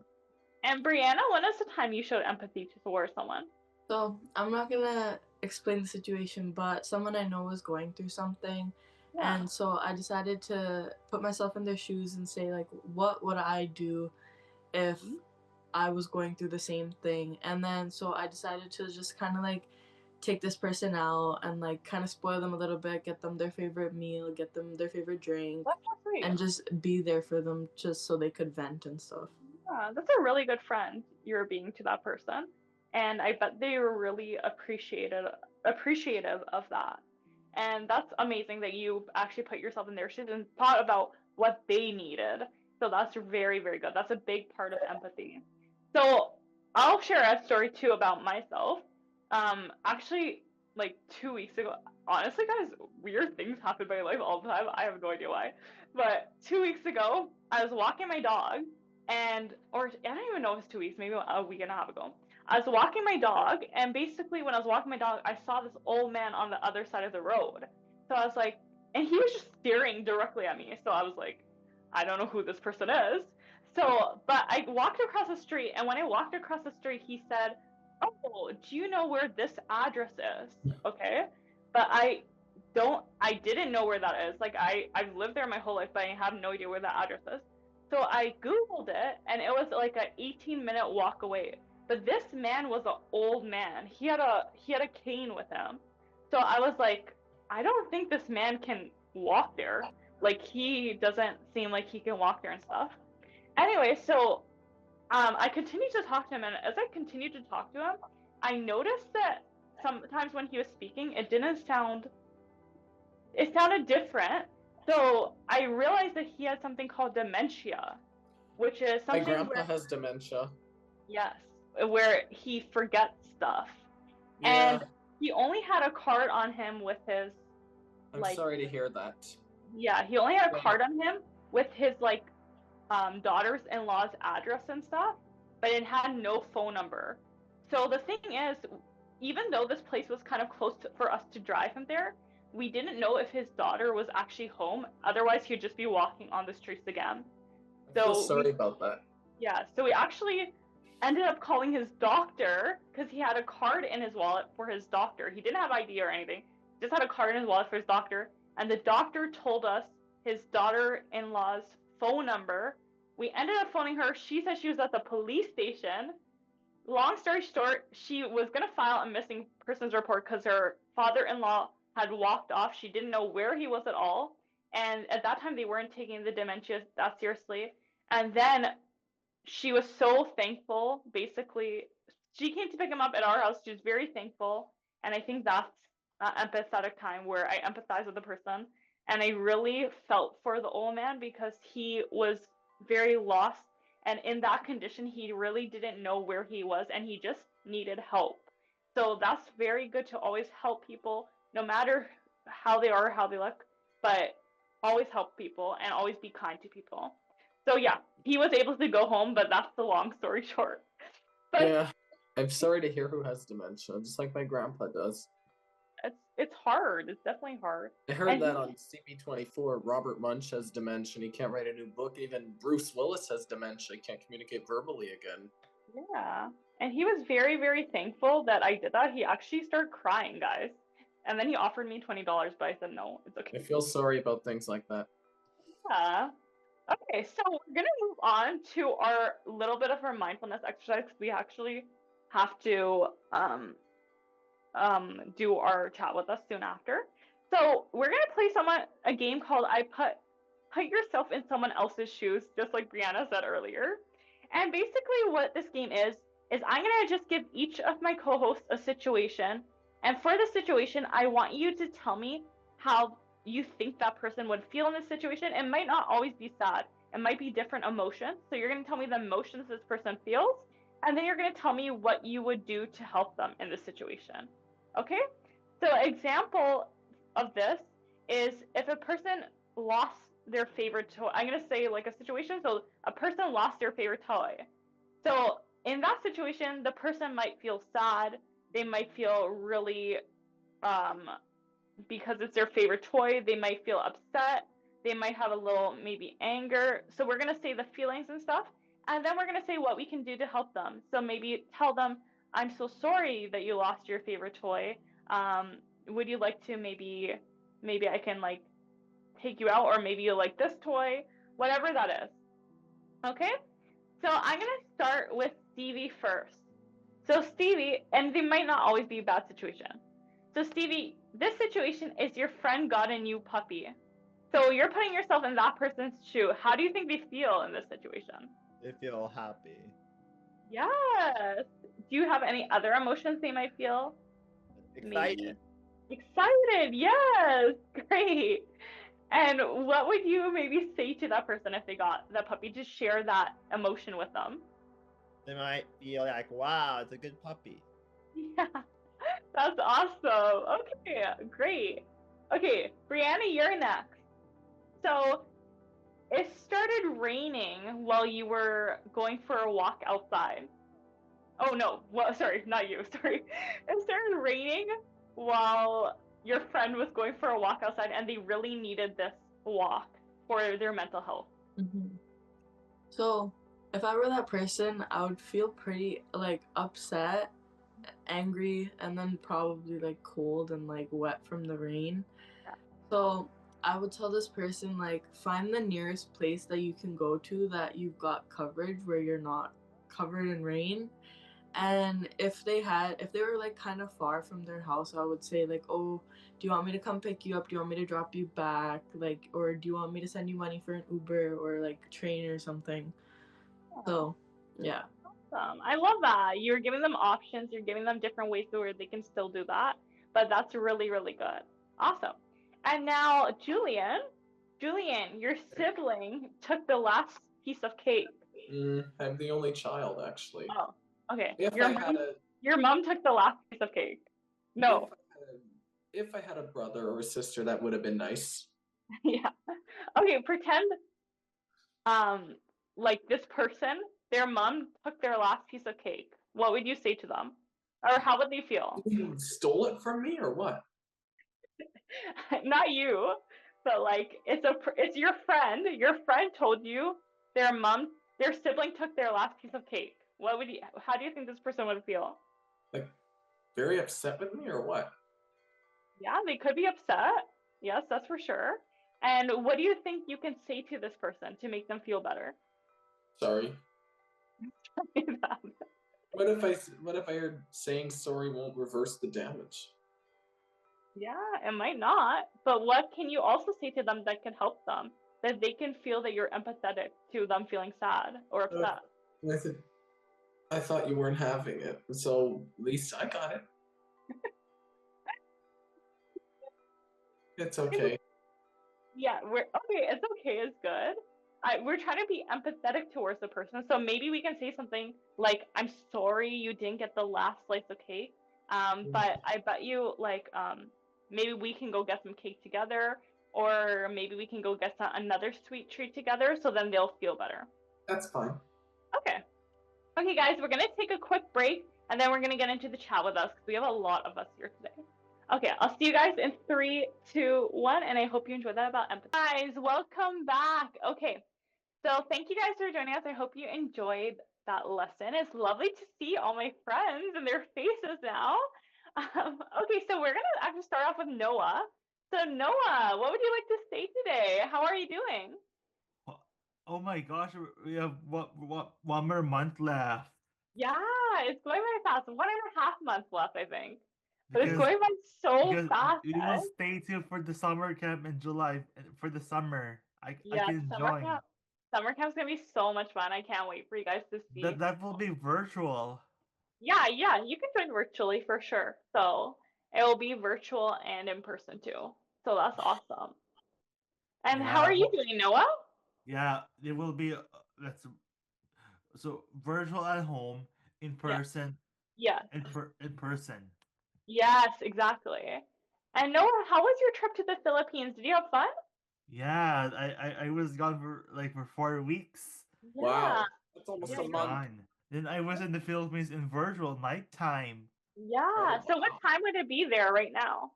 And Brianna, when is the time you showed empathy towards someone? So I'm not gonna explain the situation, but someone I know was going through something, Yeah. and so I decided to put myself in their shoes and say, like, what would I do if I was going through the same thing? And then so I decided to just kind of like take this person out and like kind of spoil them a little bit, get them their favorite meal, get them their favorite drink, That's so sweet. and just be there for them just so they could vent and stuff. Yeah, that's a really good friend you're being to that person. And I bet they were really appreciative of that. And that's amazing that you actually put yourself in their shoes and thought about what they needed. So that's very, very good. That's a big part of empathy. So I'll share a story too about myself. Actually, like 2 weeks ago, honestly, guys, weird things happen in my life all the time. I have no idea why. But 2 weeks ago, I was walking my dog or I don't even know if it's 2 weeks, maybe a week and a half ago. I was walking my dog, and basically when I was walking my dog, I saw this old man on the other side of the road. So I was like, and he was just staring directly at me. So I was like, I don't know who this person is. So, but I walked across the street, and when I walked across the street, he said, "Oh, do you know where this address is?" Okay, but I didn't know where that is. Like I've lived there my whole life, but I have no idea where that address is. So I Googled it, and it was like a 18-minute walk away. But this man was an old man. He had a cane with him. So I was like, I don't think this man can walk there. Like he doesn't seem like he can walk there and stuff. Anyway, so I continued to talk to him, and as I continued to talk to him, I noticed that sometimes when he was speaking, it sounded different. So I realized that he had something called dementia, which is My something grandpa where, has dementia. yes, where he forgets stuff. Yeah, And he only had a card on him with his, I'm like, sorry to hear that. yeah, he only had a Yeah. card on him with his, like, daughter's-in-law's address and stuff, but it had no phone number. So the thing is, even though this place was kind of close for us to drive him there, we didn't know if his daughter was actually home. Otherwise, he'd just be walking on the streets again. I feel So sorry about that. yeah, so we actually ended up calling his doctor because he had a card in his wallet for his doctor. He didn't have ID or anything, just had a card in his wallet for his doctor. And the doctor told us his daughter-in-law's phone number. We ended up phoning her. She said she was at the police station. Long story short, she was going to file a missing persons report because her father-in-law had walked off. She didn't know where he was at all. And at that time, they weren't taking the dementia that seriously. And then she was so thankful. Basically, she came to pick him up at our house. She was very thankful. And I think that's an empathetic time where I empathize with the person. And I really felt for the old man because he was very lost. And in that condition, he really didn't know where he was. And he just needed help. So that's very good to always help people, no matter how they are, how they look, but always help people and always be kind to people. So yeah, he was able to go home, but that's the long story short. But Yeah. I'm sorry to hear who has dementia, just like my grandpa does. it's hard. It's definitely hard. I heard And that on CB24, Robert Munch has dementia and he can't write a new book. Even Bruce Willis has dementia. He can't communicate verbally again. yeah, and he was very, very thankful that I did that. He actually started crying, guys. And then he offered me $20, but I said no, it's I okay. feel sorry about things like that. Yeah. Okay, so we're gonna move on to our little bit of our mindfulness exercise. We actually have to do our chat with us soon after. So we're gonna play a game called I put yourself in someone else's shoes, just like Brianna said earlier. And basically what this game is I'm gonna just give each of my co-hosts a situation. And for the situation, I want you to tell me how you think that person would feel in this situation. It might not always be sad. It might be different emotions. So you're gonna tell me the emotions this person feels, and then you're gonna tell me what you would do to help them in this situation. Okay? So example of this is if a person lost their favorite toy. I'm going to say like a situation. So a person lost their favorite toy. So in that situation, the person might feel sad. They might feel really, because it's their favorite toy, they might feel upset. They might have a little maybe anger. So we're going to say the feelings and stuff. And then we're going to say what we can do to help them. So maybe tell them, I'm so sorry that you lost your favorite toy. Would you like to maybe I can like take you out, or maybe you like this toy, whatever that is. Okay? So I'm going to start with Stevie first. So Stevie, and they might not always be a bad situation. So Stevie, this situation is your friend got a new puppy. So you're putting yourself in that person's shoe. How do you think they feel in this situation? They feel happy. Yes. Do you have any other emotions they might feel? Excited. Excited, yes. Great. And what would you maybe say to that person if they got the puppy? Just share that emotion with them. They might feel like, wow, it's a good puppy. Yeah, that's awesome. Okay, great. Okay, Brianna, you're next. So it started raining while you were going for a walk outside. Oh no, well, sorry, not you, sorry. It started raining while your friend was going for a walk outside and they really needed this walk for their mental health. Mm-hmm. So if I were that person, I would feel pretty like upset, angry, and then probably like cold and like wet from the rain. Yeah. So I would tell this person like find the nearest place that you can go to that you've got coverage where you're not covered in rain. And if they were like kind of far from their house, I would say like, oh, do you want me to come pick you up? Do you want me to drop you back? Like, or do you want me to send you money for an Uber or like train or something? So yeah. Awesome. I love that. You're giving them options. You're giving them different ways where they can still do that. But that's really, really good. Awesome. And now, Julian, your sibling took the last piece of cake. I'm the only child, actually. Oh, okay. If Your mom took the last piece of cake. No. If I had a brother or a sister, that would have been nice. Yeah. Okay, pretend like this person, their mom took their last piece of cake. What would you say to them? Or how would they feel? You stole it from me or what? Not you, but like it's your friend. Your friend told you their sibling took their last piece of cake. How do you think this person would feel? Like very upset with me or what? Yeah, they could be upset. Yes, that's for sure. And what do you think you can say to this person to make them feel better? Sorry. What if I heard saying sorry won't reverse the damage? Yeah, it might not. But what can you also say to them that can help them? That they can feel that you're empathetic to them feeling sad or upset. I thought you weren't having it, so at least I got it. It's okay. Yeah, it's okay. It's good. we're trying to be empathetic towards the person. So maybe we can say something like, "I'm sorry you didn't get the last slice of cake. But I bet you like maybe we can go get some cake together, or maybe we can go get another sweet treat together, so then they'll feel better." That's fine. Okay. Okay, guys, we're gonna take a quick break, and then we're gonna get into the chat with us because we have a lot of us here today. Okay, I'll see you guys in 3, 2, 1, and I hope you enjoyed that about empathy. Guys, welcome back. Okay, so thank you guys for joining us. I hope you enjoyed that lesson. It's lovely to see all my friends and their faces now. Okay, so we're gonna actually start off with Noah. So Noah, what would you like to say today? How are you doing? Oh my gosh, we have one more month left. Yeah, it's going very fast. 1.5 months left, I think. But it's Because going by so because fast, we guys. will stay tuned for the summer camp in July for the summer. I Yeah, can join. Summer camp's gonna be so much fun. I can't wait for you guys to see. That will be virtual. Yeah, you can join virtually for sure. So it will be virtual and in person too. So that's awesome. And how Yeah, are you doing, Noah? yeah, it will be that's so virtual at home, in Yeah. person, Yeah. in person. Yes, exactly. And Noah, how was your trip to the Philippines? Did you have fun? Yeah, I was gone for 4 weeks. Yeah. Wow. That's almost Yeah, a month. Gone. Then I was in the Philippines in virtual nighttime. Yeah. Oh, So what wow. time would it be there right now?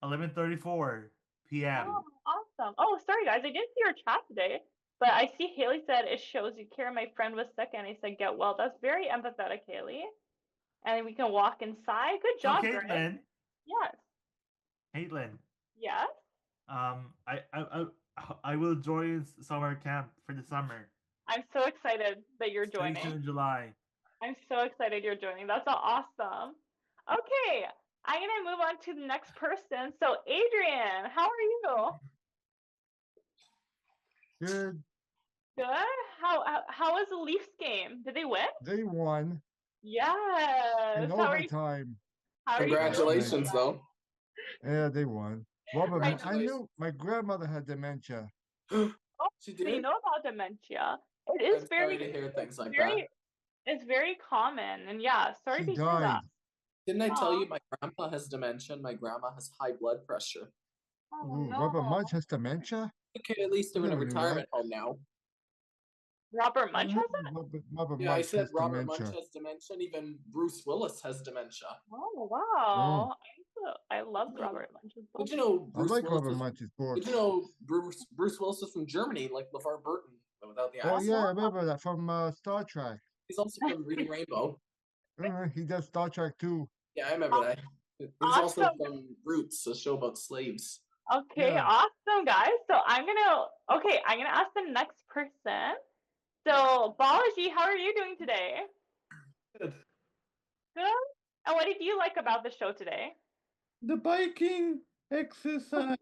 11:34 p.m. Oh, awesome. Oh, sorry guys, I didn't see your chat today, but I see Haley said it shows you care. My friend was sick, and I said get well. That's very empathetic, Haley. And we can walk inside. Good So job, Greg. Yes. Kaitlynn, Yes. I will join summer camp for the summer. I'm so excited that you're Stay joining. tuned in July. I'm so excited you're joining. That's awesome. Okay, I'm gonna move on to the next person. So, Adrian, how are you? Good. Good. How was the Leafs game? Did they win? They won Yes. in How are you? overtime. How are you feeling? Congratulations, though. Yeah, they won. Well, but I Congratulations. knew my grandmother had dementia. Oh, She so you did? know about dementia. It is I'm very, sorry to hear things like very, that. it's very common, and yeah, sorry She to hear that. died. Didn't I tell Aw. you my grandpa has dementia and my grandma has high blood pressure? Oh Ooh, no. Robert Munch has dementia? Okay, at least I they're in a never knew that. retirement home now. Robert I Munch heard has it? Robert Yeah, I Munch said has Robert dementia. Munch has dementia, and even Bruce Willis has dementia. Oh wow. I love Robert Munch's book. Did you know I Bruce like Willis Robert is, Munch's books. Did you know Bruce Willis is from Germany, like LeVar Burton, but without the Oh, accent? yeah, I remember that from Star Trek. He's also from Reading Rainbow. He does Star Trek too. Yeah, I remember that. He's also Awesome. from Roots, a show about slaves. Okay, Yeah. awesome guys. So I'm gonna ask the next person. So Balaji, how are you doing today? Good. Good. And what did you like about the show today? The biking exercise.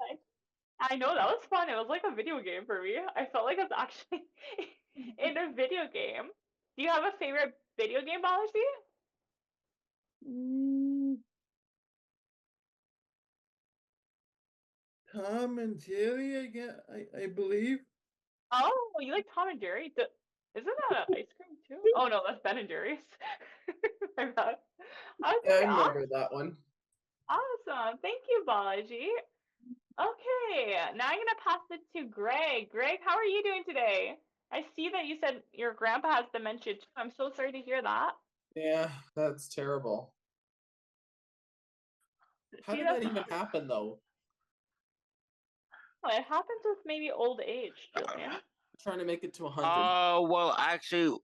I know that was fun. It was like a video game for me. I felt like I was actually in a video game. Do you have a favorite video game, Balaji? Tom and Jerry, I believe. Oh, you like Tom and Jerry? Isn't that ice cream too? Oh no, that's Ben and Jerry's. My bad. Okay, Yeah, I remember that one. awesome. Thank you, Balaji. Okay, now I'm gonna pass it to Greg. Greg, how are you doing today? I see that you said your grandpa has dementia too. I'm so sorry to hear that. Yeah, that's terrible. How See, did that even happen, though? Oh, it happens with maybe old age, Julian. I'm trying to make it to 100. Oh, actually,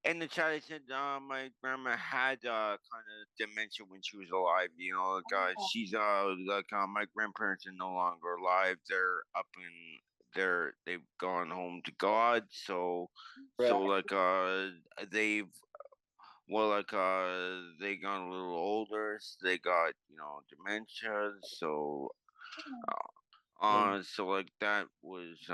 in the chat, I said my grandma had kind of dementia when she was alive. You know, like she's my grandparents are no longer alive. They're up in they've gone home to God. So they've they got a little older. So they got dementia. So that was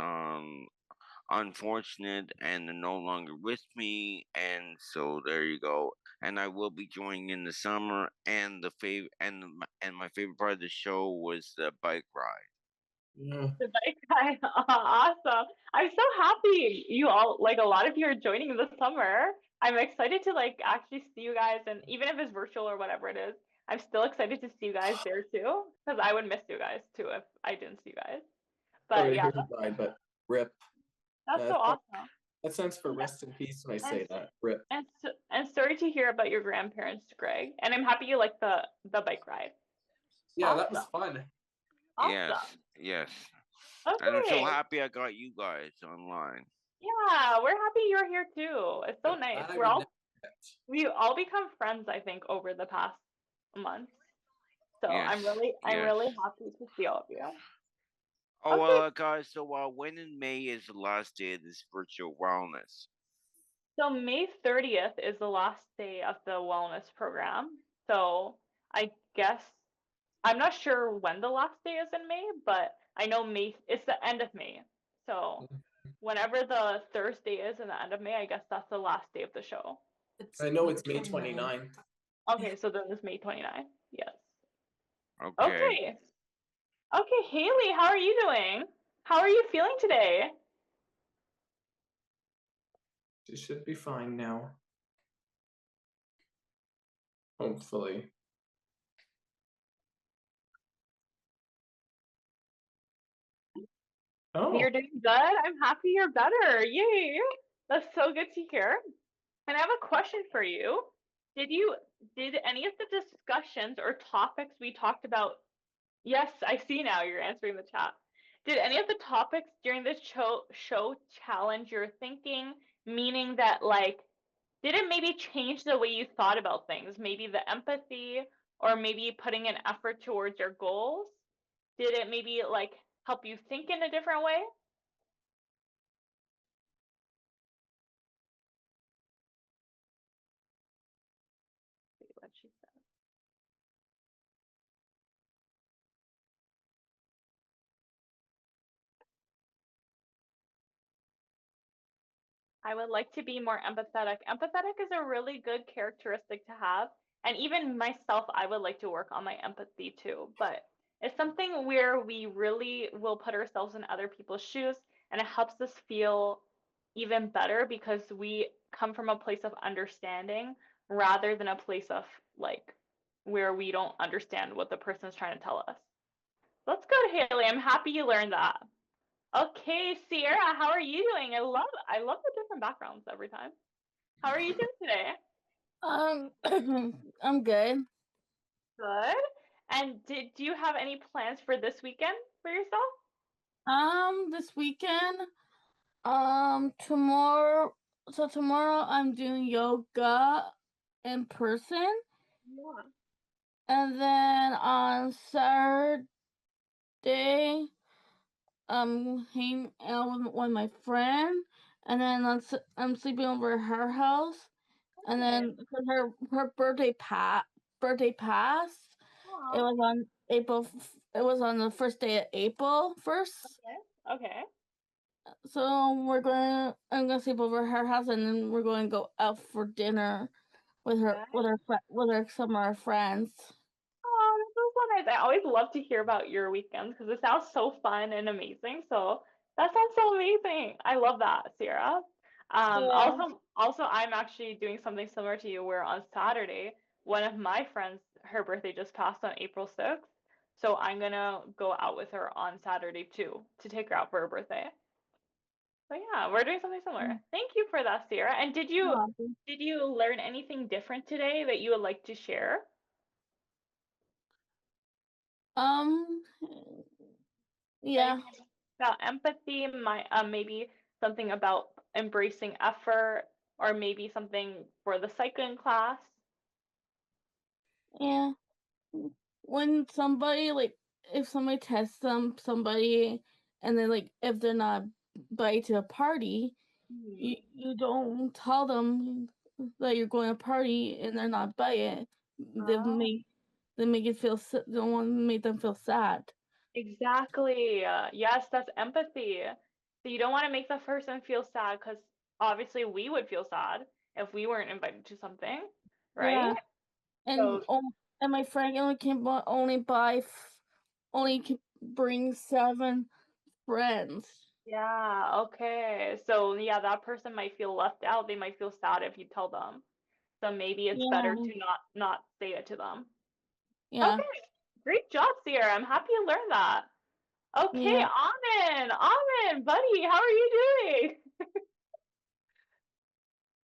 unfortunate, and they're no longer with me, and so there you go. And I will be joining in the summer, and my favorite part of the show was the bike ride. Yeah. The bike ride. Awesome. I'm so happy you all, like, a lot of you are joining this summer. I'm excited to, like, actually see you guys, and even if it's virtual or whatever it is, I'm still excited to see you guys there too, because I would miss you guys too if I didn't see you guys. But Sorry to yeah, hear you died, but rip. that's so awesome. That stands for Yeah. rest in peace when I say that. Rip. And sorry to hear about your grandparents, Greg. And I'm happy you like the bike ride. Yeah, that was Awesome. fun. Yes, Awesome. yes. And I'm so Okay. happy I got you guys online. Yeah, we're happy you're here too. It's so I'm nice. glad I would never forget. We all become friends, I think, over the past month. So Yes, I'm really yes. happy to see all of you. Oh, Okay. well, guys, so when in May is the last day of this virtual wellness? So May 30th is the last day of the wellness program. So I guess I'm not sure when the last day is in May, but I know May it's the end of May. So whenever the Thursday is in the end of May, I guess that's the last day of the show. I know it's May 29th. Okay, so then it's May 29th. Yes. Okay. Okay. Okay, Haley, how are you doing? How are you feeling today? She should be fine now. Hopefully. Oh, You're doing good. I'm happy you're better. Yay. That's so good to hear. And I have a question for you. Did any of the discussions or topics we talked about? Yes, I see now you're answering the chat. Did any of the topics during this show challenge your thinking, meaning that, like, did it maybe change the way you thought about things? Maybe the empathy, or maybe putting an effort towards your goals? Did it maybe, like, help you think in a different way? Let's see what she said. I would like to be more empathetic. Empathetic is a really good characteristic to have. And even myself, I would like to work on my empathy too. But it's something where we really will put ourselves in other people's shoes, and it helps us feel even better because we come from a place of understanding rather than a place of, like, where we don't understand what the person is trying to tell us. That's good, Haley. I'm happy you learned that. Okay, Sierra, how are you doing? I love the different backgrounds every time. How are you doing today? I'm good. Good. And do you have any plans for this weekend for yourself? This weekend, tomorrow I'm doing yoga in person, Yeah. and then on Saturday, I'm hanging out with my friend, and then I'm sleeping over at her house, and then because her birthday passed, Aw. it was on it was on the first day of April 1st. Okay. So I'm gonna sleep over at her house, and then we're going to go out for dinner with some of our friends. Oh, that's so nice. I always love to hear about your weekends because it sounds so fun and amazing. So that sounds so amazing. I love that, Sierra. Yeah. Also, I'm actually doing something similar to you, where on Saturday, one of my friends, her birthday just passed on April 6th. So I'm gonna go out with her on Saturday too to take her out for her birthday. So yeah, we're doing something similar. Thank you for that, Sierra. And did you learn anything different today that you would like to share? Yeah. About empathy, maybe something about embracing effort, or maybe something for the cycling class. Yeah. When if somebody tests somebody, and then, like, if they're not invited to a party, you don't tell them that you're going to party and they're not invited. They make it feel don't want to make them feel sad. Exactly. Yes, that's empathy. So you don't want to make the person feel sad, because obviously we would feel sad if we weren't invited to something, right? Yeah. And my friend only bring 7 friends. Yeah, okay. So yeah, that person might feel left out. They might feel sad if you tell them. So maybe it's better Yeah. to not say it to them. Yeah. Okay. Great job, Sierra. I'm happy you learned that. Okay, Yeah. Amin, buddy, how are you doing?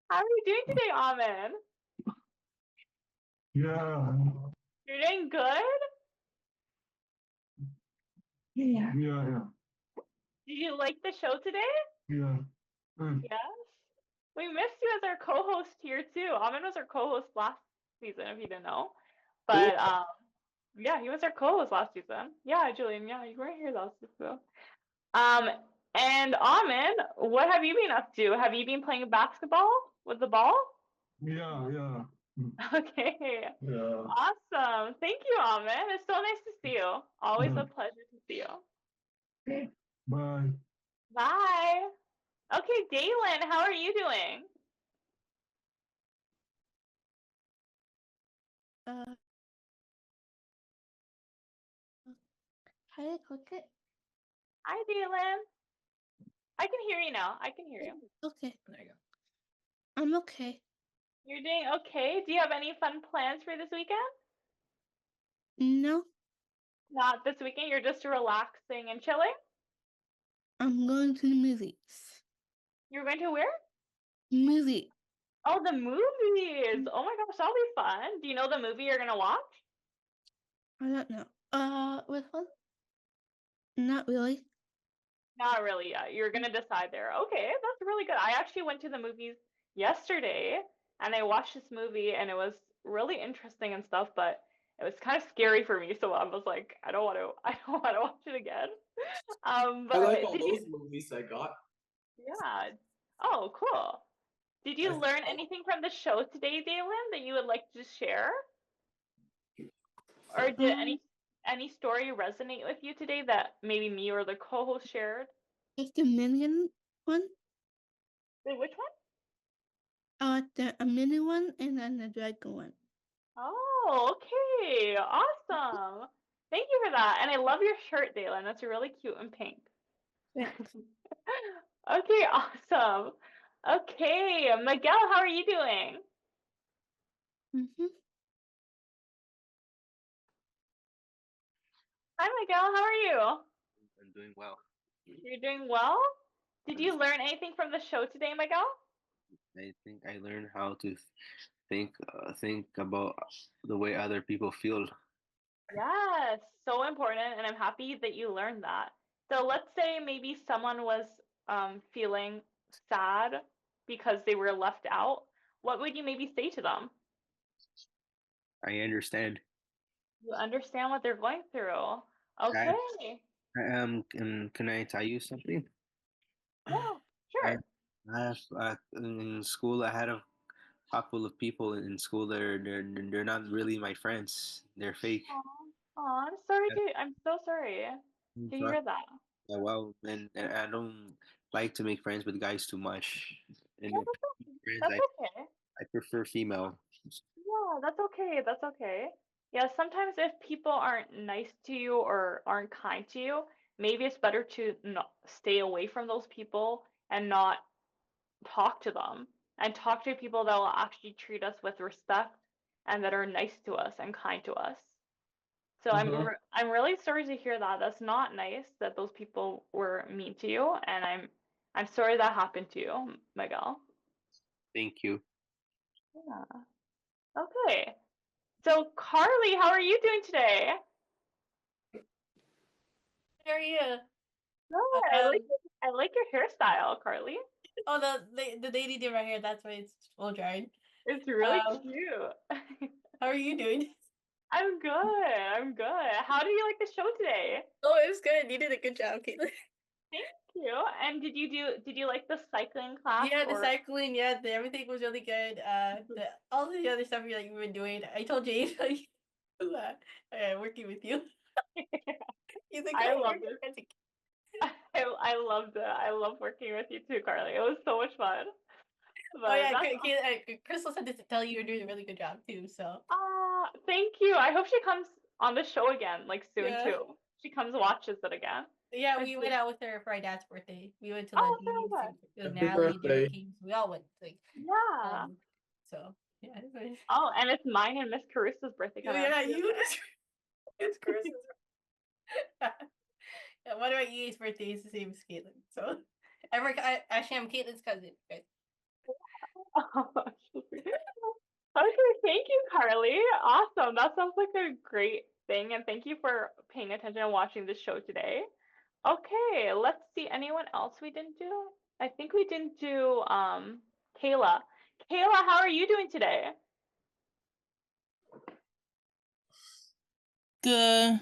How are you doing today, Amin? Yeah, You're doing good? yeah, Did you like the show today? yeah. Yes. We missed you as our co-host here too. Amin was our co-host last season, if you didn't know. But yeah, he was our co-host last season. Yeah, Julian, yeah, you weren't here last season. And Amin, what have you been up to? Have you been playing basketball with the ball? Yeah. Okay. Yeah. Awesome. Thank you, Amin. It's so nice to see you. Always a pleasure to see you. Bye. Bye. Okay, Daylin, how are you doing? How do I click it? Hi, Daylin. I can hear you now. I can hear you. Okay. There you go. I'm okay. You're doing okay. Do you have any fun plans for this weekend? No, Not this weekend. You're just relaxing and chilling? I'm going to the movies. You're going to where? Movie. Oh, the movies. Oh my gosh, that'll be fun. Do you know the movie you're going to watch? I don't know. Which one? Not really. Not really yet. You're going to decide there. Okay, that's really good. I actually went to the movies yesterday and I watched this movie and it was really interesting and stuff, but it was kind of scary for me. So I was like, I don't want to watch it again. I But like all did those you, movies I got. yeah. Oh, cool. Did you learn anything from the show today, Daylin, that you would like to share? Or did any story resonate with you today that maybe me or the co-host shared? It's the minion one. Wait, which one? A mini one and then the dragon one. Oh, okay. Awesome. Thank you for that. And I love your shirt, Daylin. That's really cute and pink. Yeah. Okay, awesome. Okay, Miguel, how are you doing? Hi, Miguel. How are you? I'm doing well. You're doing well? Did you learn anything from the show today, Miguel? I think I learned how to think about the way other people feel. Yes, so important, and I'm happy that you learned that. So let's say maybe someone was feeling sad because they were left out. What would you maybe say to them? I understand. You understand what they're going through. Okay. Can I tell you something? Yeah, sure. I have in school. I had a couple of people in school that they're not really my friends. They're fake. Oh, I'm sorry I'm so sorry to hear that. Well, and I don't like to make friends with guys too much. And Yeah, friends, that's okay. I prefer female. Yeah, that's okay. That's okay. Yeah, sometimes if people aren't nice to you or aren't kind to you, maybe it's better to not stay away from those people and not talk to them and talk to people that will actually treat us with respect and that are nice to us and kind to us. So I'm really sorry to hear that. That's not nice that those people were mean to you, and I'm sorry that happened to you, Miguel. Thank you. Yeah. Okay. So Carly, how are you doing today? How are you? Good. I like your hairstyle, Carly. Oh, the lady did my hair. That's why it's full dried. It's really cute. How are you doing? I'm good. I'm good. How do you like the show today? Oh, it was good. You did a good job, Kaitlynn. Thank you. And did you like the cycling class? Yeah, the cycling. Yeah, everything was really good. All the other stuff you were doing. I told Jade like, working with you. He's like, I love it. I loved it. I love working with you too, Carly. It was so much fun. But, oh yeah, Crystal said to tell you you're doing a really good job too. So. Thank you. I hope she comes on the show again, like soon too. she comes watches it again. Yeah, And we she- went out with her for our dad's birthday. We went to Oh, Lundy's okay. and Happy Natalie, birthday. Derek Kings. We all went. Like, Yeah. so yeah. It was- Oh, and it's mine and Miss Carissa's birthday coming up. yeah, too. you. It's Chris's. Yeah, one of my EA's birthday is the same as Caitlyn. So, actually, I'm Caitlin's cousin. Guys. Okay, thank you, Carly. Awesome. That sounds like a great thing, and thank you for paying attention and watching the show today. Okay, let's see. Anyone else we didn't do? I think we didn't do Kayla. Kayla, how are you doing today? Good.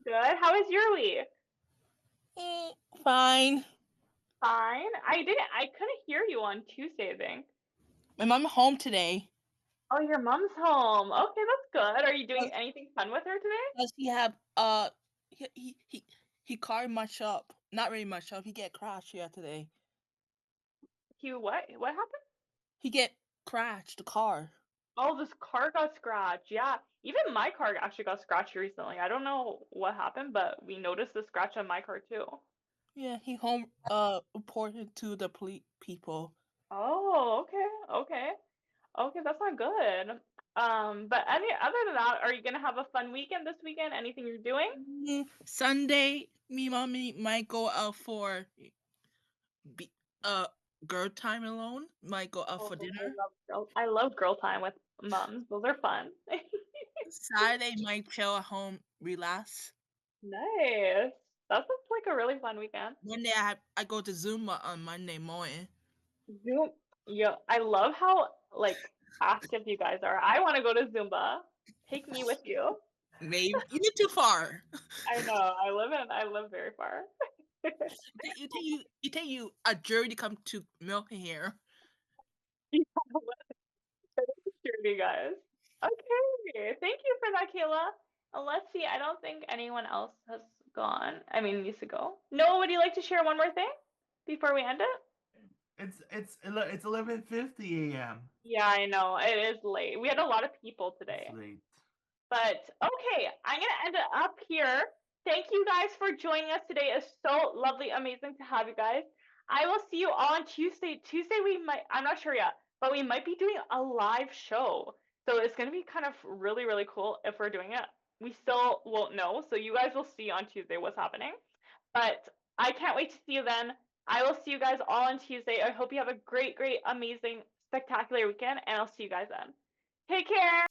Good. How is your week? Fine. Fine. I couldn't hear you on Tuesday, I think. My mom home today. Oh, your mom's home. Okay, that's good. Are you doing anything fun with her today? Does he have he car much up? Not really much up. He get crashed here today. What? What happened? He get crashed the car. Oh, this car got scratched. Yeah. Even my car actually got scratched recently. I don't know what happened, but we noticed the scratch on my car too. Yeah, he home reported to the police people. Oh, okay. Okay, that's not good. But other than that, are you gonna have a fun weekend this weekend? Anything you're doing? Sunday, me and mommy might go out for girl time alone. Might go out for dinner. I love girl time with moms. Those are fun. Saturday might chill at home, relax. Nice. That sounds like a really fun weekend. Monday I go to Zumba on Monday morning. Zoom. Yeah, I love how like active you guys are. I want to go to Zumba. Take me with you. Maybe you live too far. I know. I live very far. You take you a journey to come to Milton here. Sure, you guys. Okay. Thank you for that, Kayla. Let's see. I don't think anyone else has gone. I mean, needs to go. Noah, would you like to share one more thing before we end it? It's 11:50 a.m. Yeah, I know. It is late. We had a lot of people today. It's late. But okay, I'm gonna end it up here. Thank you guys for joining us today. It's so lovely, amazing to have you guys. I will see you all on Tuesday. Tuesday I'm not sure yet, but we might be doing a live show. So it's gonna be kind of really, really cool if we're doing it. We still won't know. So you guys will see on Tuesday what's happening. But I can't wait to see you then. I will see you guys all on Tuesday. I hope you have a great, great, amazing, spectacular weekend, and I'll see you guys then. Take care.